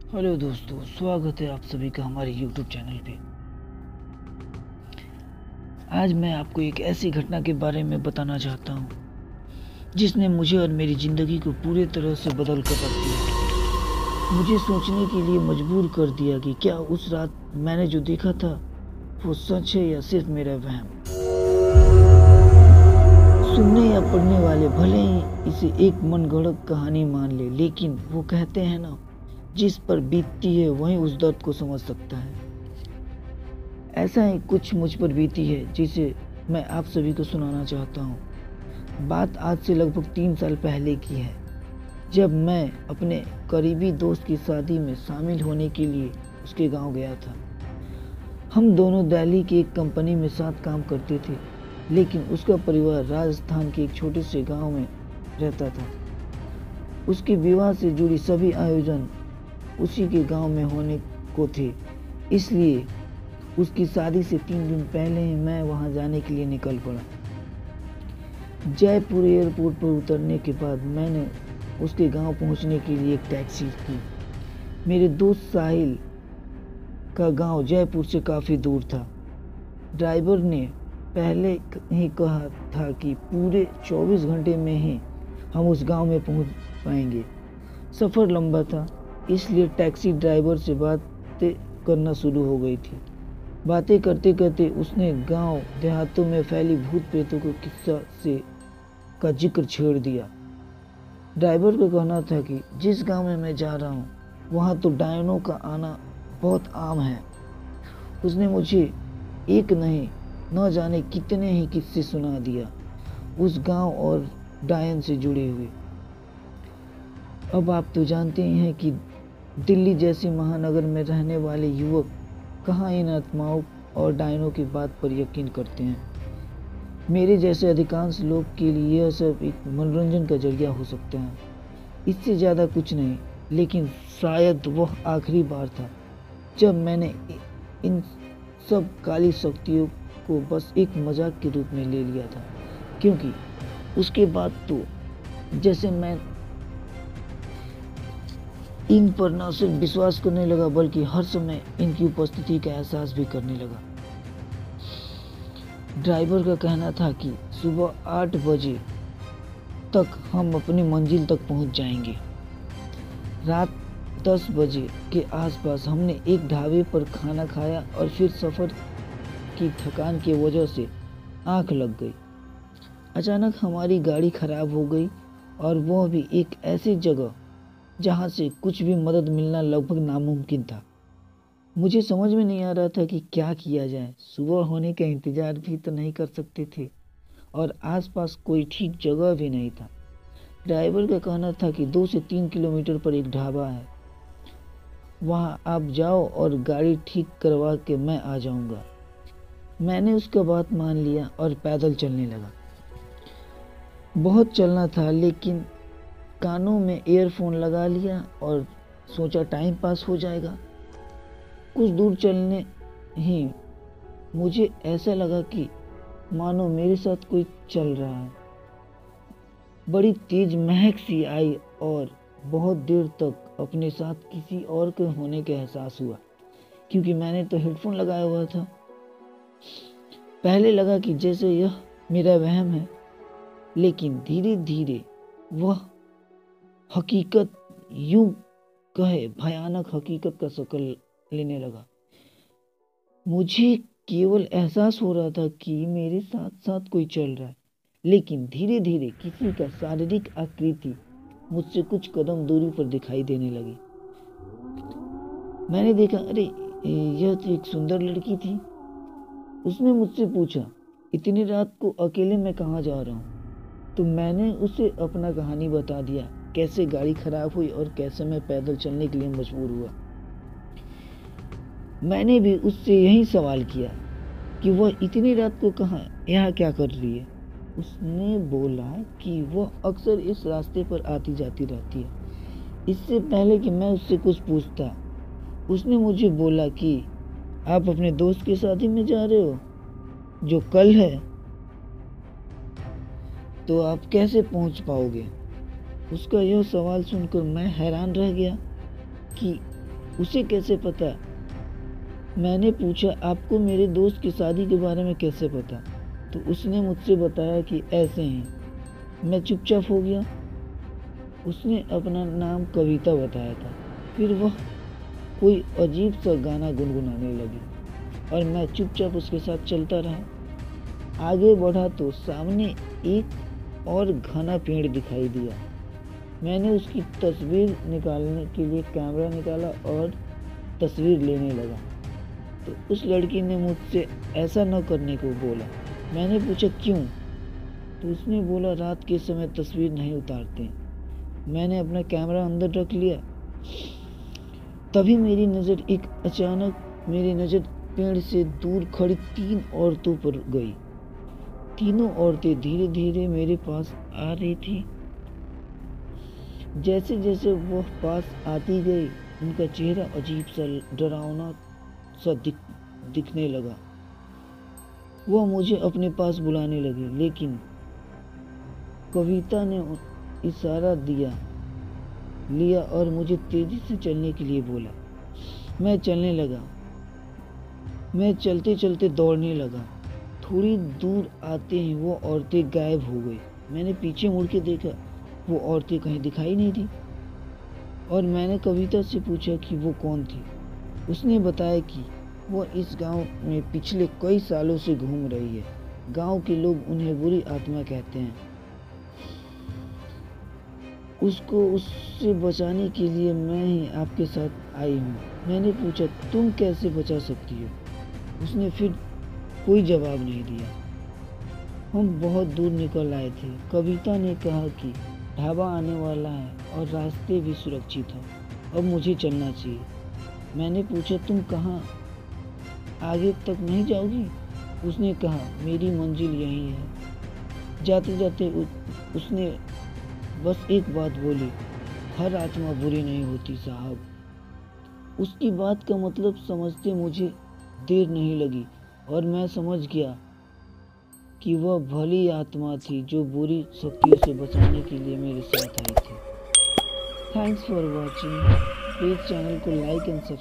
Hello दोस्तों, स्वागत है आप सभी का हमारे YouTube चैनल पे। आज मैं आपको एक ऐसी घटना के बारे में बताना चाहता हूँ जिसने मुझे और मेरी ज़िंदगी को पूरे तरह से बदल कर रख दिया। मुझे सोचने के लिए मजबूर कर दिया कि क्या उस रात मैंने जो देखा था वो सच है या सिर्फ मेरा वहम। सुनने या पढ़ने वाले भले ही इसे एक मनगढ़ंत कहानी मान ले, लेकिन वो कहते हैं ना, जिस पर बीतती है वही उस दर्द को समझ सकता है। ऐसा ही कुछ मुझ पर बीती है जिसे मैं आप सभी को सुनाना चाहता हूँ। बात आज से लगभग 3 साल पहले की है, जब मैं अपने करीबी दोस्त की शादी में शामिल होने के लिए उसके गांव गया था। हम दोनों दिल्ली की एक कंपनी में साथ काम करते थे, लेकिन उसका परिवार राजस्थान के एक छोटे से गांव में रहता था। उसके विवाह से जुड़ी सभी आयोजन उसी के गांव में होने को थे, इसलिए उसकी शादी से 3 दिन पहले ही मैं वहां जाने के लिए निकल पड़ा। जयपुर एयरपोर्ट पर उतरने के बाद मैंने उसके गांव पहुंचने के लिए एक टैक्सी की। मेरे दोस्त साहिल का गांव जयपुर से काफ़ी दूर था। ड्राइवर ने पहले ही कहा था कि पूरे 24 घंटे में ही हम उस गांव में पहुंच पाएंगे। सफ़र लंबा था, इसलिए टैक्सी ड्राइवर से बातें करना शुरू हो गई थी। बातें करते करते उसने गांव देहातों में फैली भूत प्रेतों को किस्सा से का जिक्र छेड़ दिया। ड्राइवर का कहना था कि जिस गांव में मैं जा रहा हूँ वहाँ तो डायनों का आना बहुत आम है। उसने मुझे एक नहीं न जाने कितने ही किस्से सुना दिया, उस गांव और डायन से जुड़े हुए। अब आप तो जानते ही हैं कि दिल्ली जैसे महानगर में रहने वाले युवक कहाँ इन आत्माओं और डायनों की बात पर यकीन करते हैं। मेरे जैसे अधिकांश लोग के लिए यह सब एक मनोरंजन का जरिया हो सकता है, इससे ज़्यादा कुछ नहीं। लेकिन शायद वह आखिरी बार था जब मैंने इन सब काली शक्तियों को बस एक मजाक के रूप में ले लिया था, क्योंकि उसके बाद तो जैसे मैं इन पर न सिर्फ विश्वास करने लगा बल्कि हर समय इनकी उपस्थिति का एहसास भी करने लगा। ड्राइवर का कहना था कि सुबह 8 बजे तक हम अपनी मंजिल तक पहुंच जाएंगे। रात 10 बजे के आसपास हमने एक ढाबे पर खाना खाया और फिर सफ़र की थकान की वजह से आंख लग गई। अचानक हमारी गाड़ी खराब हो गई, और वह भी एक ऐसी जगह जहां से कुछ भी मदद मिलना लगभग नामुमकिन था। मुझे समझ में नहीं आ रहा था कि क्या किया जाए। सुबह होने का इंतजार भी तो नहीं कर सकते थे, और आसपास कोई ठीक जगह भी नहीं था। ड्राइवर का कहना था कि 2 से 3 किलोमीटर पर एक ढाबा है, वहां आप जाओ और गाड़ी ठीक करवा के मैं आ जाऊंगा। मैंने उसका बात मान लिया और पैदल चलने लगा। बहुत चलना था, लेकिन कानों में ईयरफोन लगा लिया और सोचा टाइम पास हो जाएगा। कुछ दूर चलने ही मुझे ऐसा लगा कि मानो मेरे साथ कोई चल रहा है। बड़ी तेज महक सी आई और बहुत देर तक अपने साथ किसी और के होने का एहसास हुआ, क्योंकि मैंने तो हेडफोन लगाया हुआ था। पहले लगा कि जैसे यह मेरा वहम है, लेकिन धीरे धीरे वह हकीकत, यूं कहे भयानक हकीकत का शक्ल लेने लगा। मुझे केवल एहसास हो रहा था कि मेरे साथ साथ कोई चल रहा है, लेकिन धीरे धीरे किसी का शारीरिक आकृति मुझसे कुछ कदम दूरी पर दिखाई देने लगी। मैंने देखा, अरे यह तो एक सुंदर लड़की थी। उसने मुझसे पूछा, इतनी रात को अकेले में कहाँ जा रहा हूँ? तो मैंने उसे अपना कहानी बता दिया, कैसे गाड़ी खराब हुई और कैसे मैं पैदल चलने के लिए मजबूर हुआ। मैंने भी उससे यही सवाल किया कि वह इतनी रात को कहाँ यहाँ क्या कर रही है। उसने बोला कि वह अक्सर इस रास्ते पर आती जाती रहती है। इससे पहले कि मैं उससे कुछ पूछता, उसने मुझे बोला कि आप अपने दोस्त की शादी में जा रहे हो जो कल है, तो आप कैसे पहुंच पाओगे? उसका यह सवाल सुनकर मैं हैरान रह गया कि उसे कैसे पता? मैंने पूछा, आपको मेरे दोस्त की शादी के बारे में कैसे पता? तो उसने मुझसे बताया कि ऐसे हैं। मैं चुपचाप हो गया। उसने अपना नाम कविता बताया था। फिर वह कोई अजीब सा गाना गुनगुनाने लगी और मैं चुपचाप उसके साथ चलता रहा। आगे बढ़ा तो सामने एक और घना पेड़ दिखाई दिया। मैंने उसकी तस्वीर निकालने के लिए कैमरा निकाला और तस्वीर लेने लगा तो उस लड़की ने मुझसे ऐसा न करने को बोला। मैंने पूछा क्यों? तो उसने बोला, रात के समय तस्वीर नहीं उतारते। मैंने अपना कैमरा अंदर रख लिया। तभी मेरी नज़र पेड़ से दूर खड़ी 3 औरतों पर गई। तीनों औरतें धीरे धीरे मेरे पास आ रही थी। जैसे जैसे वह पास आती गई उनका चेहरा अजीब सा डरावना सा दिखने लगा। वह मुझे अपने पास बुलाने लगी, लेकिन कविता ने इशारा लिया और मुझे तेजी से चलने के लिए बोला। मैं चलने लगा। मैं चलते चलते दौड़ने लगा। थोड़ी दूर आते ही वो औरतें गायब हो गई। मैंने पीछे मुड़ के देखा, वो औरतें कहीं दिखाई नहीं थी और मैंने कविता से पूछा कि वो कौन थी। उसने बताया कि वो इस गांव में पिछले कई सालों से घूम रही है। गांव के लोग उन्हें बुरी आत्मा कहते हैं। उससे बचाने के लिए मैं ही आपके साथ आई हूँ। मैंने पूछा, तुम कैसे बचा सकती हो? उसने फिर कोई जवाब नहीं दिया। हम बहुत दूर निकल आए थे। कविता ने कहा कि ढाबा आने वाला है और रास्ते भी सुरक्षित हैं। अब मुझे चलना चाहिए। मैंने पूछा, तुम कहाँ आगे तक नहीं जाओगी? उसने कहा, मेरी मंजिल यही है। जाते जाते उसने बस एक बात बोली, हर आत्मा बुरी नहीं होती साहब। उसकी बात का मतलब समझते मुझे देर नहीं लगी और मैं समझ गया कि वह भली आत्मा थी जो बुरी शक्तियों से बचाने के लिए मेरे साथ आई थी। Thanks for watching. Please channel को लाइक एंड सब्सक्राइब।